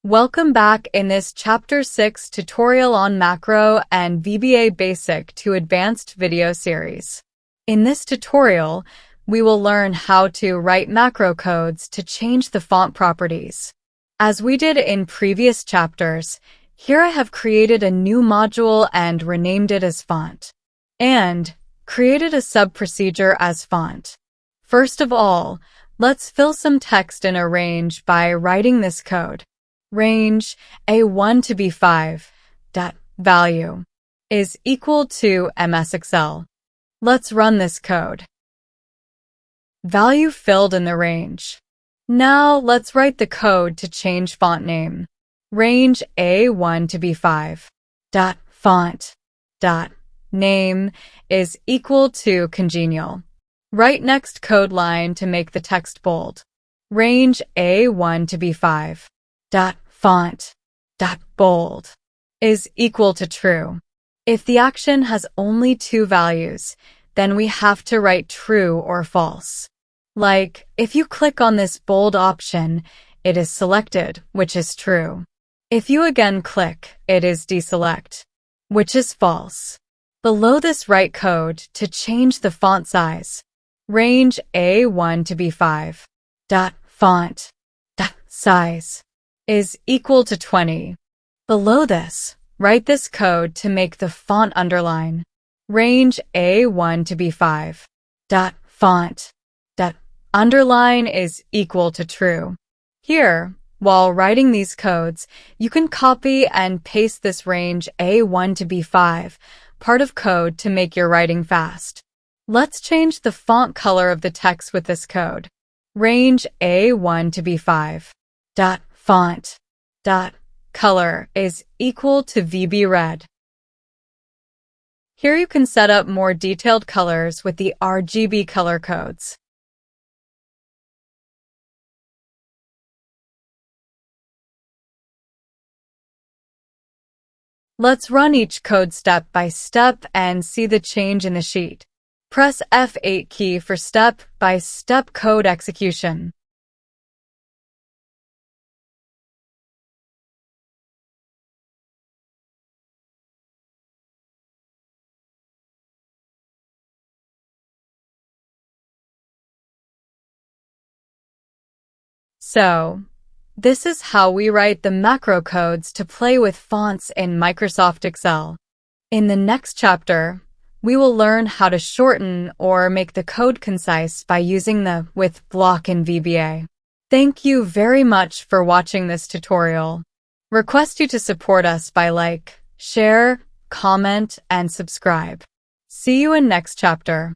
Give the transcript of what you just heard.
Welcome back in this Chapter 6 tutorial on Macro and VBA Basic to Advanced video series. In this tutorial, we will learn how to write macro codes to change the font properties. As we did in previous chapters, here I have created a new module and renamed it as font, and created a sub-procedure as font. First of all, let's fill some text in a range by writing this code. Range A1 to B5 dot value is equal to MS Excel. Let's run this code. Value filled in the range. Now let's write the code to change font name. Range A1 to B5 dot font dot name is equal to congenial. Write next code line to make the text bold. Range A1 to B5 dot font dot bold is equal to true. If the action has only two values, then we have to write true or false. Like, if you click on this bold option, it is selected, which is true. If you again click, it is deselect, which is false. Below this, write code to change the font size. Range A1 to B5 dot font dot size is equal to 20. Below this, write this code to make the font underline. Range A1 to B5 dot font dot underline is equal to true. Here, while writing these codes, you can copy and paste this range A1 to B5 part of code to make your writing fast. Let's change the font color of the text with this code. Range A1 to B5 dot font dot color is equal to VB red. Here you can set up more detailed colors with the RGB color codes. Let's run each code step by step and see the change in the sheet. Press F8 key for step-by-step code execution. So, this is how we write the macro codes to play with fonts in Microsoft Excel. In the next chapter, we will learn how to shorten or make the code concise by using the with block in VBA. Thank you very much for watching this tutorial. Request you to support us by like, share, comment, and subscribe. See you in next chapter.